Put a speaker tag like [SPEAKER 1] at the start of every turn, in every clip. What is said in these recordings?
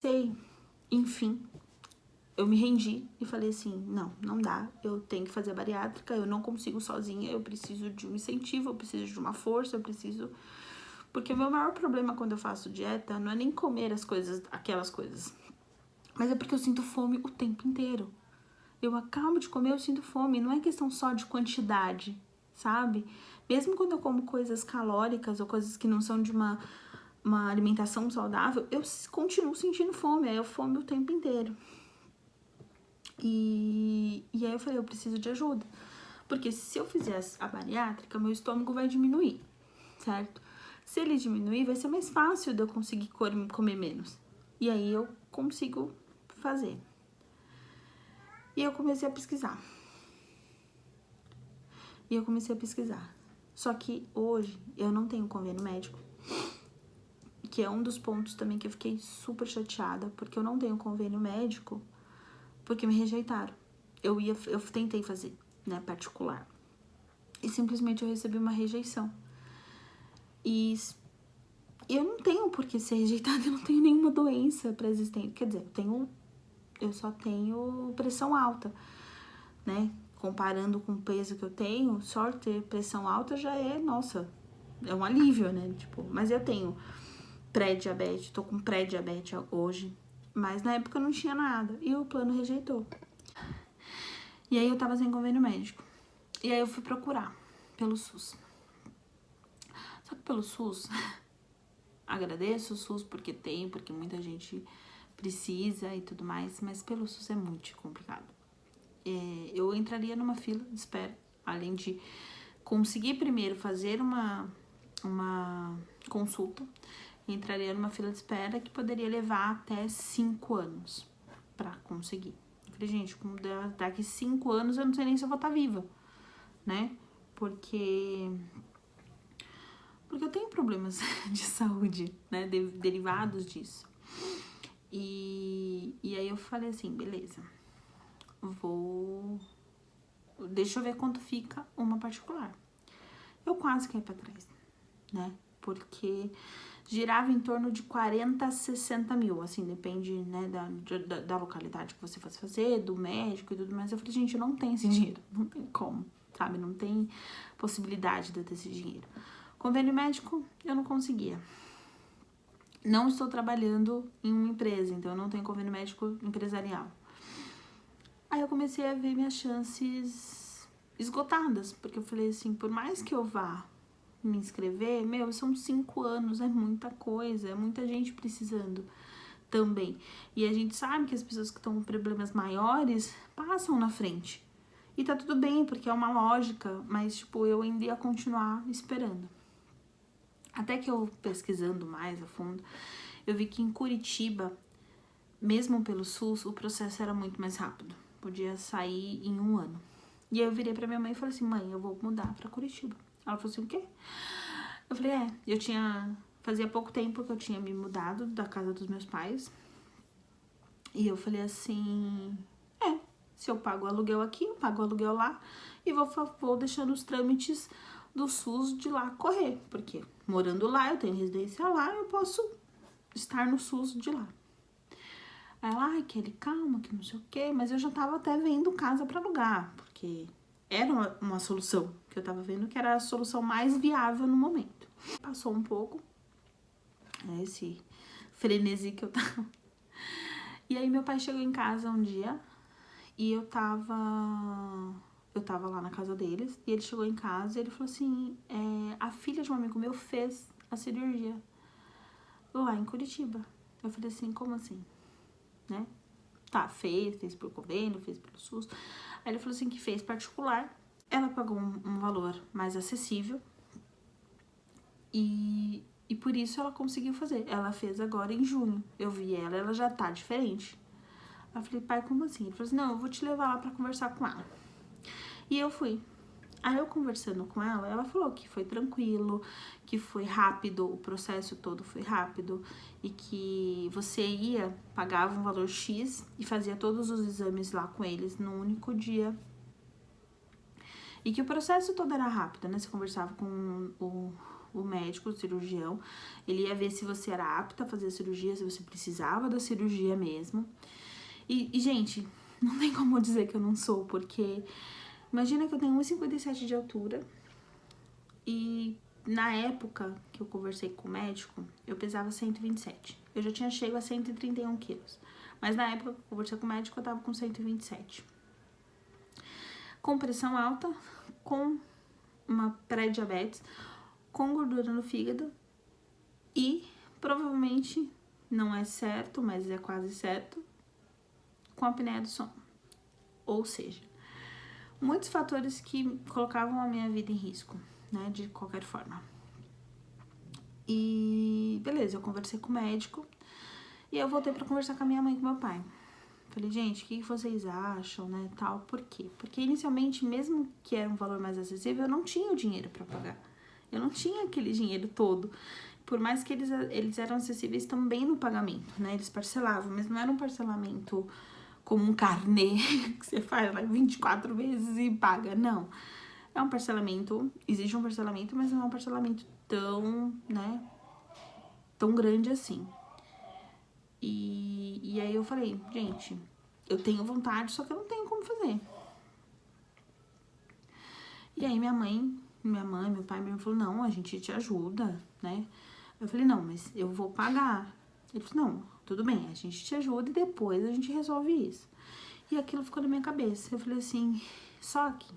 [SPEAKER 1] Sei, enfim, eu me rendi e falei assim, não dá, eu tenho que fazer a bariátrica, eu não consigo sozinha, eu preciso de um incentivo, eu preciso de uma força, eu preciso... Porque o meu maior problema quando eu faço dieta não é nem comer as coisas, aquelas coisas, mas é porque eu sinto fome o tempo inteiro. Eu acabo de comer, eu sinto fome, não é questão só de quantidade, sabe? Mesmo quando eu como coisas calóricas ou coisas que não são de uma alimentação saudável, eu continuo sentindo fome, aí eu fome o tempo inteiro. E aí eu falei, eu preciso de ajuda. Porque se eu fizer a bariátrica, meu estômago vai diminuir, certo? Se ele diminuir, vai ser mais fácil de eu conseguir comer menos. E aí eu consigo fazer. E eu comecei a pesquisar. Só que hoje eu não tenho convênio médico. Que é um dos pontos também que eu fiquei super chateada. Porque eu não tenho convênio médico. Porque me rejeitaram. Eu tentei fazer, né, particular. E simplesmente eu recebi uma rejeição. E eu não tenho por que ser rejeitada, eu não tenho nenhuma doença pré-existente. Quer dizer, eu só tenho pressão alta, né? Comparando com o peso que eu tenho, só ter pressão alta já é, nossa, é um alívio, né? Tipo, mas eu tenho pré-diabetes, tô com pré-diabetes hoje. Mas na época eu não tinha nada. E o plano rejeitou. E aí eu tava sem convênio médico. E aí eu fui procurar pelo SUS. Só que pelo SUS, agradeço o SUS porque muita gente precisa e tudo mais, mas pelo SUS é muito complicado. Eu entraria numa fila de espera, além de conseguir primeiro fazer uma consulta, entraria numa fila de espera que poderia levar até 5 anos pra conseguir. Eu falei, gente, daqui 5 anos eu não sei nem se eu vou estar viva, né? Porque eu tenho problemas de saúde, né, derivados disso. E aí eu falei assim, beleza, deixa eu ver quanto fica uma particular. Eu quase caí pra trás, né, porque girava em torno de 40 a 60 mil, assim, depende, né, da localidade que você fosse fazer, do médico e tudo mais. Eu falei, gente, eu não tenho esse dinheiro, não tem como, sabe, não tem possibilidade de eu ter esse dinheiro. Convênio médico, eu não conseguia. Não estou trabalhando em uma empresa, então eu não tenho convênio médico empresarial. Aí eu comecei a ver minhas chances esgotadas, porque eu falei assim, por mais que eu vá me inscrever, são 5 anos, é muita coisa, é muita gente precisando também. E a gente sabe que as pessoas que estão com problemas maiores passam na frente. E tá tudo bem, porque é uma lógica, mas tipo, eu ainda ia continuar esperando. Até que eu pesquisando mais a fundo, eu vi que em Curitiba, mesmo pelo SUS, o processo era muito mais rápido. Podia sair em 1 ano. E aí eu virei pra minha mãe e falei assim, mãe, eu vou mudar pra Curitiba. Ela falou assim, o quê? Eu falei, fazia pouco tempo que eu tinha me mudado da casa dos meus pais. E eu falei assim, se eu pago o aluguel aqui, eu pago o aluguel lá. E vou deixando os trâmites do SUS de lá correr. Porque morando lá, eu tenho residência lá, eu posso estar no SUS de lá. Aí ela, Kelly, calma, que não sei o quê. Mas eu já tava até vendo casa pra alugar. Porque era uma solução que eu tava vendo que era a solução mais viável no momento. Passou um pouco, né, esse frenesi que eu tava. E aí meu pai chegou em casa um dia e eu tava lá na casa deles. E ele chegou em casa e ele falou assim, a filha de um amigo meu fez a cirurgia lá em Curitiba. Eu falei assim, como assim? Né? Tá, fez por convênio, fez pelo SUS. Aí ele falou assim que fez particular. Ela pagou um valor mais acessível e por isso ela conseguiu fazer. Ela fez agora em junho. Eu vi ela já tá diferente. Eu falei, pai, como assim? Ele falou assim, não, eu vou te levar lá pra conversar com ela. E eu fui. Aí eu conversando com ela, ela falou que foi tranquilo, que foi rápido, o processo todo foi rápido e que você pagava um valor X e fazia todos os exames lá com eles num único dia. E que o processo todo era rápido, né? Você conversava com o médico, o cirurgião, ele ia ver se você era apta a fazer a cirurgia, se você precisava da cirurgia mesmo. E gente, não tem como dizer que eu não sou, porque imagina que eu tenho 1,57 de altura e na época que eu conversei com o médico, eu pesava 127. Eu já tinha chegado a 131 quilos, mas na época que eu conversei com o médico, eu tava com 127. Com pressão alta, com uma pré-diabetes, com gordura no fígado e provavelmente, não é certo, mas é quase certo, com a apneia do sono. Ou seja, muitos fatores que colocavam a minha vida em risco, né, de qualquer forma. E beleza, eu conversei com o médico e eu voltei pra conversar com a minha mãe e com meu pai. Falei, gente, o que vocês acham, né, tal, por quê? Porque inicialmente, mesmo que era um valor mais acessível, eu não tinha o dinheiro pra pagar. Eu não tinha aquele dinheiro todo. Por mais que eles eram acessíveis também no pagamento, né, eles parcelavam, mas não era um parcelamento como um carnê que você faz lá 24 vezes e paga, não. É um parcelamento, existe um parcelamento, mas não é um parcelamento tão, né, tão grande assim. E aí eu falei, gente, eu tenho vontade, só que eu não tenho como fazer. E aí meu pai, meu irmão falou, não, a gente te ajuda, né? Eu falei, não, mas eu vou pagar. Ele falou, não, tudo bem, a gente te ajuda e depois a gente resolve isso. E aquilo ficou na minha cabeça. Eu falei assim, só que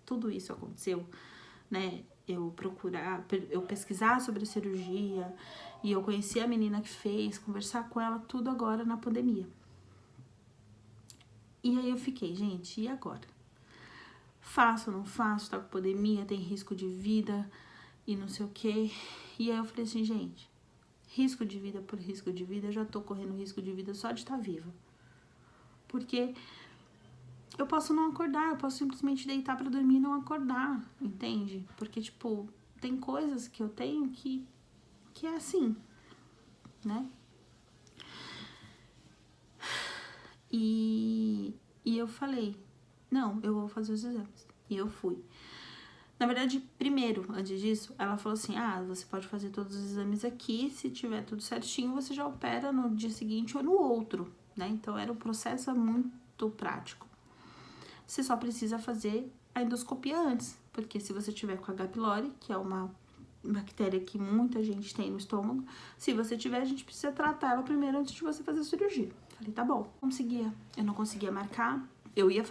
[SPEAKER 1] tudo isso aconteceu, né? Eu pesquisar sobre a cirurgia e eu conheci a menina que fez, conversar com ela, tudo agora na pandemia. E aí eu fiquei, gente, e agora? Faço ou não faço? Tá com pandemia, tem risco de vida e não sei o quê. E aí eu falei assim, gente, risco de vida por risco de vida, eu já tô correndo risco de vida só de estar viva. Porque eu posso não acordar, eu posso simplesmente deitar pra dormir e não acordar, entende? Porque, tipo, tem coisas que eu tenho que é assim, né? E eu falei, não, eu vou fazer os exames. E eu fui. Na verdade, primeiro, antes disso, ela falou assim, você pode fazer todos os exames aqui, se tiver tudo certinho, você já opera no dia seguinte ou no outro, né? Então, era um processo muito prático. Você só precisa fazer a endoscopia antes, porque se você tiver com H. pylori, que é uma bactéria que muita gente tem no estômago, se você tiver, a gente precisa tratar ela primeiro antes de você fazer a cirurgia. Falei, tá bom. Eu não conseguia marcar, eu ia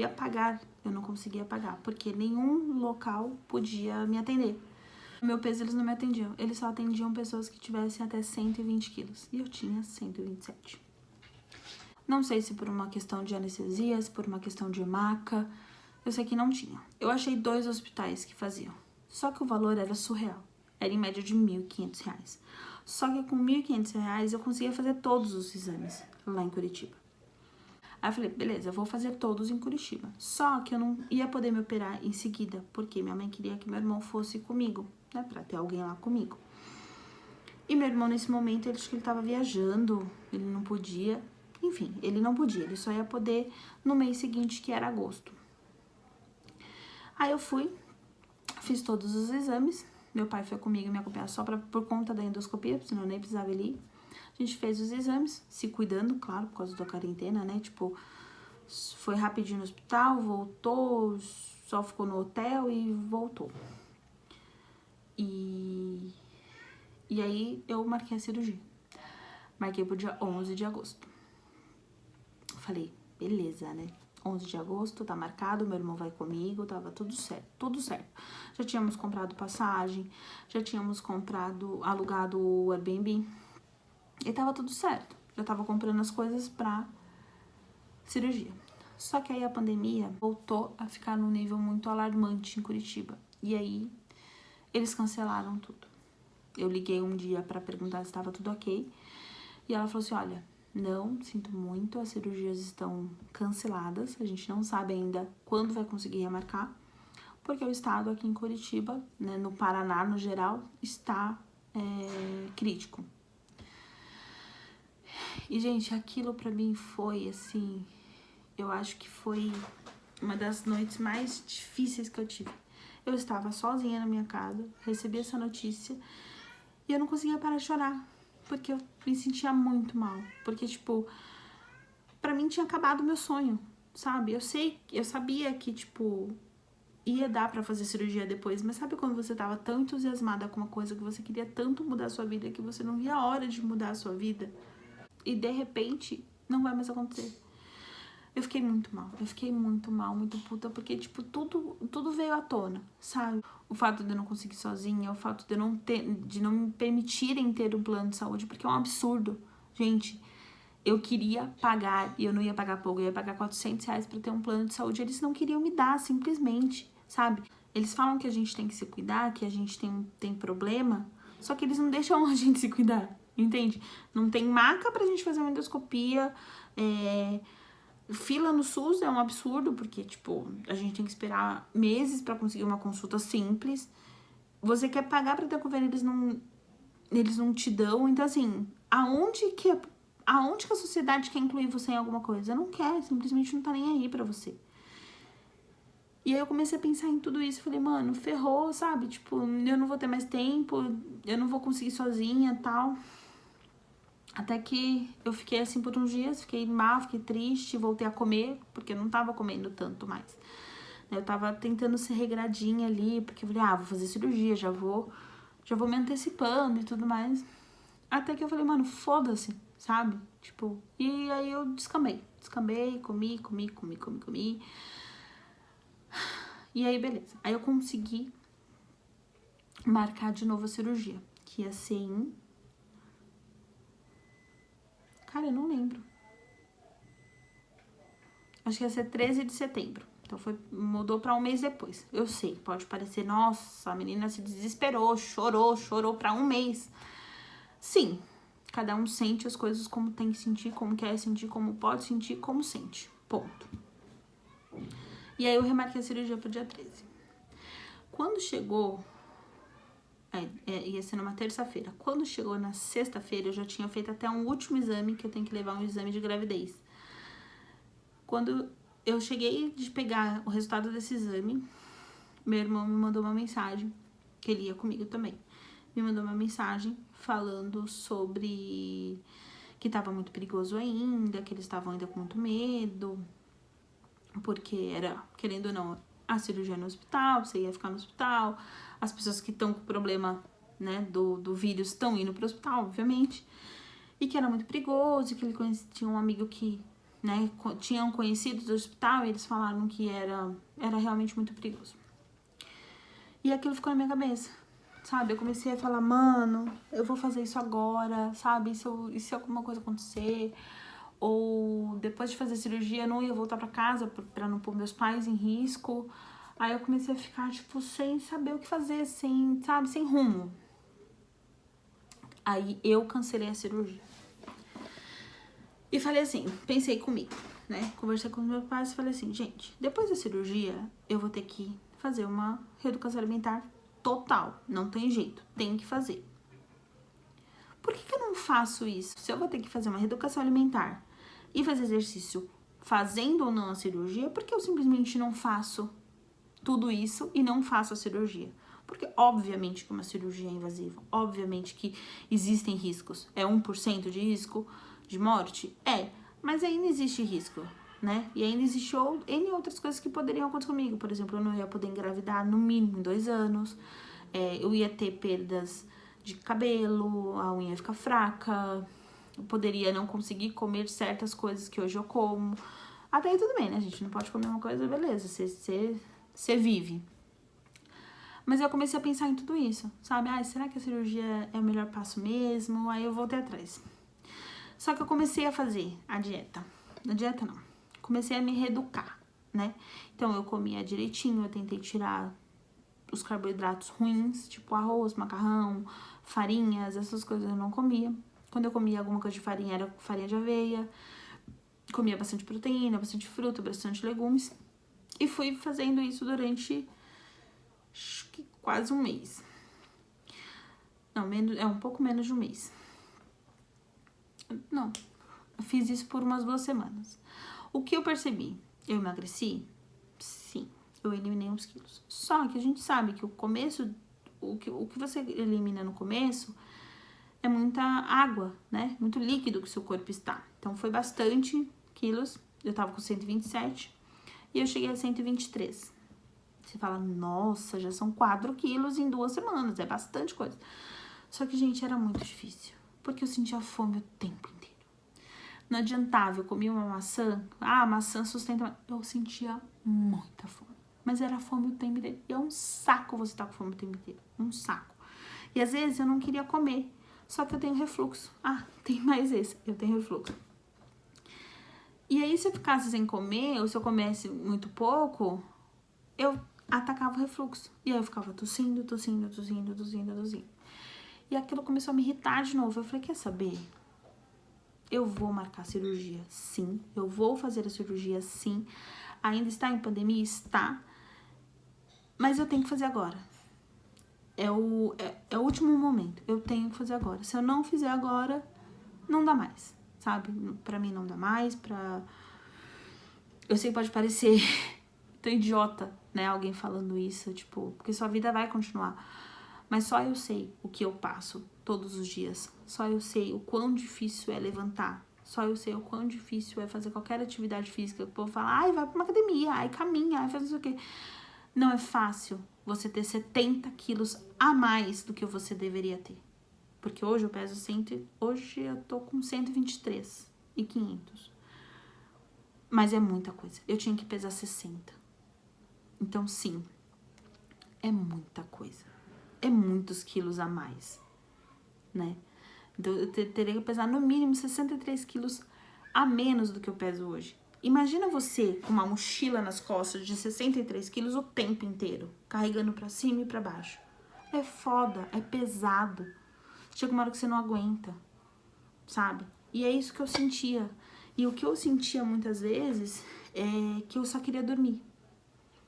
[SPEAKER 1] pagar, eu não conseguia pagar, porque nenhum local podia me atender. No meu peso, eles não me atendiam, eles só atendiam pessoas que tivessem até 120 quilos, e eu tinha 127. Não sei se por uma questão de anestesia, se por uma questão de maca, eu sei que não tinha. Eu achei 2 hospitais que faziam, só que o valor era surreal, era em média de R$1.500. Só que com R$1.500 eu conseguia fazer todos os exames lá em Curitiba. Aí eu falei, beleza, eu vou fazer todos em Curitiba. Só que eu não ia poder me operar em seguida, porque minha mãe queria que meu irmão fosse comigo, né, pra ter alguém lá comigo. E meu irmão, nesse momento, ele acho que ele tava viajando, ele não podia. Enfim, ele não podia, ele só ia poder no mês seguinte, que era agosto. Aí eu fui, fiz todos os exames, meu pai foi comigo me acompanhar só por conta da endoscopia, senão eu nem precisava ele ir. A gente fez os exames, se cuidando, claro, por causa da quarentena, né, tipo, foi rapidinho no hospital, voltou, só ficou no hotel e voltou. E aí eu marquei a cirurgia, marquei pro dia 11 de agosto. Falei, beleza, né? 11 de agosto, tá marcado, meu irmão vai comigo, tava tudo certo, tudo certo. Já tínhamos comprado passagem, já tínhamos alugado o Airbnb, e tava tudo certo. Já tava comprando as coisas pra cirurgia. Só que aí a pandemia voltou a ficar num nível muito alarmante em Curitiba. E aí, eles cancelaram tudo. Eu liguei um dia pra perguntar se estava tudo ok, e ela falou assim, olha, não, sinto muito, as cirurgias estão canceladas, a gente não sabe ainda quando vai conseguir remarcar, porque o estado aqui em Curitiba, né, no Paraná no geral, está crítico. E, gente, aquilo pra mim foi, assim, eu acho que foi uma das noites mais difíceis que eu tive. Eu estava sozinha na minha casa, recebi essa notícia e eu não conseguia parar de chorar, porque eu me sentia muito mal. Porque, tipo, pra mim tinha acabado o meu sonho, sabe? Eu sabia que, tipo, ia dar pra fazer cirurgia depois, mas sabe quando você tava tão entusiasmada com uma coisa que você queria tanto mudar a sua vida, que você não via a hora de mudar a sua vida, e de repente não vai mais acontecer. Eu fiquei muito mal, muito puta, porque, tipo, tudo veio à tona, sabe? O fato de eu não conseguir sozinha, o fato de não me permitirem ter um plano de saúde, porque é um absurdo. Gente, eu queria pagar, e eu não ia pagar pouco, eu ia pagar R$400 pra ter um plano de saúde, eles não queriam me dar, simplesmente, sabe? Eles falam que a gente tem que se cuidar, que a gente tem problema, só que eles não deixam a gente se cuidar, entende? Não tem maca pra gente fazer uma endoscopia, fila no SUS é um absurdo, porque, tipo, a gente tem que esperar meses pra conseguir uma consulta simples. Você quer pagar pra ter convênio, eles não te dão. Então, assim, aonde que a sociedade quer incluir você em alguma coisa? Não quer, simplesmente não tá nem aí pra você. E aí eu comecei a pensar em tudo isso. Falei, mano, ferrou, sabe? Tipo, eu não vou ter mais tempo, eu não vou conseguir sozinha e tal. Até que eu fiquei assim por uns dias, fiquei mal, fiquei triste, voltei a comer, porque eu não tava comendo tanto mais. Eu tava tentando ser regradinha ali, porque eu falei, vou fazer cirurgia, já vou me antecipando e tudo mais. Até que eu falei, mano, foda-se, sabe? Tipo, e aí eu descambei, comi. E aí, beleza. Aí eu consegui marcar de novo a cirurgia, que ia ser em... Cara, eu não lembro. Acho que ia ser 13 de setembro. Então mudou pra um mês depois. Eu sei, pode parecer, nossa, a menina se desesperou, chorou pra um mês. Sim, cada um sente as coisas como tem que sentir, como quer sentir, como pode sentir, como sente. Ponto. E aí eu remarquei a cirurgia pro dia 13. Quando chegou... ia ser numa terça-feira. Quando chegou na sexta-feira, eu já tinha feito até um último exame, que eu tenho que levar um exame de gravidez. Quando eu cheguei de pegar o resultado desse exame, meu irmão me mandou uma mensagem, que ele ia comigo também. Me mandou uma mensagem falando sobre que tava muito perigoso ainda, que eles estavam ainda com muito medo, porque era, querendo ou não, a cirurgia no hospital, você ia ficar no hospital, as pessoas que estão com problema, né, do vírus estão indo pro hospital, obviamente, e que era muito perigoso, e que ele tinha um amigo que, né, tinham conhecido do hospital, e eles falaram que era realmente muito perigoso. E aquilo ficou na minha cabeça, sabe? Eu comecei a falar, mano, eu vou fazer isso agora, sabe? E se alguma coisa acontecer? Ou depois de fazer a cirurgia, eu não ia voltar pra casa pra não pôr meus pais em risco. Aí eu comecei a ficar, tipo, sem saber o que fazer, sem rumo. Aí eu cancelei a cirurgia. E falei assim, pensei comigo, né? Conversei com os meus pais e falei assim, gente, depois da cirurgia, eu vou ter que fazer uma reeducação alimentar total. Não tem jeito, tem que fazer. Por que eu não faço isso? Se eu vou ter que fazer uma reeducação alimentar e fazer exercício fazendo ou não a cirurgia, por que eu simplesmente não faço tudo isso e não faço a cirurgia? Porque obviamente que uma cirurgia é invasiva, obviamente que existem riscos. É 1% de risco de morte? É, mas ainda existe risco, né? E ainda existe N outras coisas que poderiam acontecer comigo. Por exemplo, eu não ia poder engravidar no mínimo em 2 anos, eu ia ter perdas de cabelo, a unha ia ficar fraca, eu poderia não conseguir comer certas coisas que hoje eu como. Até aí tudo bem, né? A gente não pode comer uma coisa, beleza, você vive. Mas eu comecei a pensar em tudo isso, sabe? Será que a cirurgia é o melhor passo mesmo? Aí eu voltei atrás. Só que eu comecei a fazer a dieta. A dieta não. Comecei a me reeducar, né? Então eu comia direitinho, eu tentei tirar os carboidratos ruins, tipo arroz, macarrão, farinhas, essas coisas eu não comia. Quando eu comia alguma coisa de farinha, era farinha de aveia. Comia bastante proteína, bastante fruta, bastante legumes. E fui fazendo isso durante, acho que quase um mês. Não, um pouco menos de um mês. Não, eu fiz isso por umas 2 semanas. O que eu percebi? Eu emagreci? Sim. eu eliminei uns quilos. Só que a gente sabe que o começo, o que você elimina no começo é muita água, né? Muito líquido que o seu corpo está. Então, foi bastante quilos. Eu tava com 127 e eu cheguei a 123. Você fala, nossa, já são 4 quilos em 2 semanas, é bastante coisa. Só que, gente, era muito difícil, porque eu sentia fome o tempo inteiro. Não adiantava, eu comia uma maçã, a maçã sustenta, eu sentia muita fome. Mas era fome o tempo inteiro. E é um saco você estar com fome o tempo inteiro, um saco. E às vezes eu não queria comer, só que eu tenho refluxo. Ah, tem mais esse, eu tenho refluxo. E aí, se eu ficasse sem comer, ou se eu comesse muito pouco, eu atacava o refluxo. E aí eu ficava tossindo. E aquilo começou a me irritar de novo. Eu falei, quer saber? Eu vou marcar a cirurgia, sim. Eu vou fazer a cirurgia, sim. Ainda está em pandemia? Está. Mas eu tenho que fazer agora. É o último momento. Eu tenho que fazer agora. Se eu não fizer agora, não dá mais, sabe? Pra mim não dá mais, Eu sei que pode parecer tão idiota, né? Alguém falando isso, tipo... Porque sua vida vai continuar. Mas só eu sei o que eu passo todos os dias. Só eu sei o quão difícil é levantar. Só eu sei o quão difícil é fazer qualquer atividade física. O povo fala, ai, vai pra uma academia, ai, caminha, ai, faz não sei o quê. Não é fácil você ter 70 quilos a mais do que você deveria ter. Porque hoje eu peso hoje eu tô com 123 e 500. Mas é muita coisa. Eu tinha que pesar 60. Então, sim, é muita coisa. É muitos quilos a mais, né? Então, eu teria que pesar no mínimo 63 quilos a menos do que eu peso hoje. Imagina você com uma mochila nas costas de 63 quilos o tempo inteiro, carregando pra cima e pra baixo. É foda, é pesado. Chega uma hora que você não aguenta, sabe? E é isso que eu sentia. E o que eu sentia muitas vezes é que eu só queria dormir.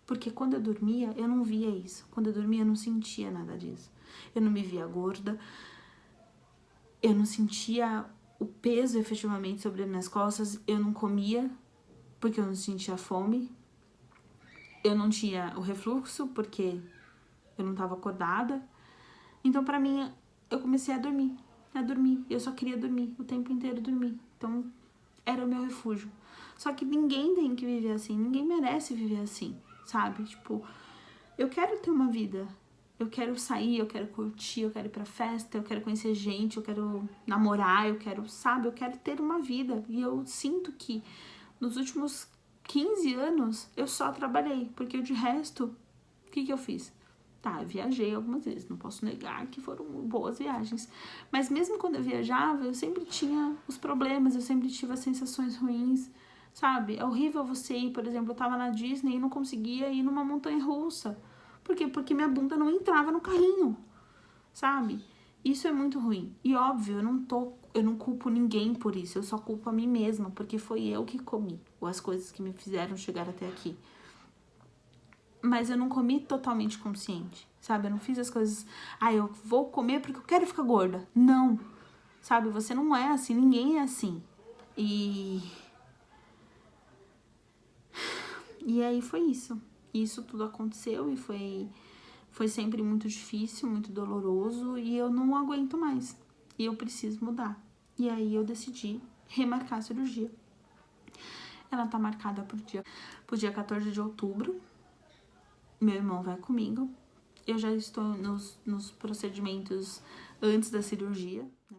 [SPEAKER 1] Porque quando eu dormia, eu não via isso. Quando eu dormia, eu não sentia nada disso. Eu não me via gorda. Eu não sentia o peso efetivamente sobre as minhas costas. Eu não comia, porque eu não sentia fome. Eu não tinha o refluxo, porque eu não estava acordada. Então, pra mim, eu comecei a dormir. Eu só queria dormir, o tempo inteiro dormir. Então, era o meu refúgio. Só que ninguém tem que viver assim, ninguém merece viver assim, sabe? Tipo, eu quero ter uma vida, eu quero sair, eu quero curtir, eu quero ir pra festa, eu quero conhecer gente, eu quero namorar, eu quero, sabe? Eu quero ter uma vida. E eu sinto que nos últimos 15 anos eu só trabalhei, porque de resto, o que eu fiz? Tá, eu viajei algumas vezes, não posso negar que foram boas viagens. Mas mesmo quando eu viajava, eu sempre tinha os problemas, eu sempre tive as sensações ruins, sabe? É horrível você ir, por exemplo, eu tava na Disney e não conseguia ir numa montanha-russa. Por quê? Porque minha bunda não entrava no carrinho, sabe? Isso é muito ruim. E óbvio, eu não culpo ninguém por isso, eu só culpo a mim mesma, porque foi eu que comi as coisas que me fizeram chegar até aqui. Mas eu não comi totalmente consciente, sabe? Eu não fiz as coisas, eu vou comer porque eu quero ficar gorda. Não, sabe? Você não é assim, ninguém é assim. E aí foi isso. Isso tudo aconteceu e foi sempre muito difícil, muito doloroso e eu não aguento mais. E eu preciso mudar. E aí eu decidi remarcar a cirurgia. Ela tá marcada pro dia 14 de outubro. Meu irmão vai comigo. Eu já estou nos procedimentos antes da cirurgia, né?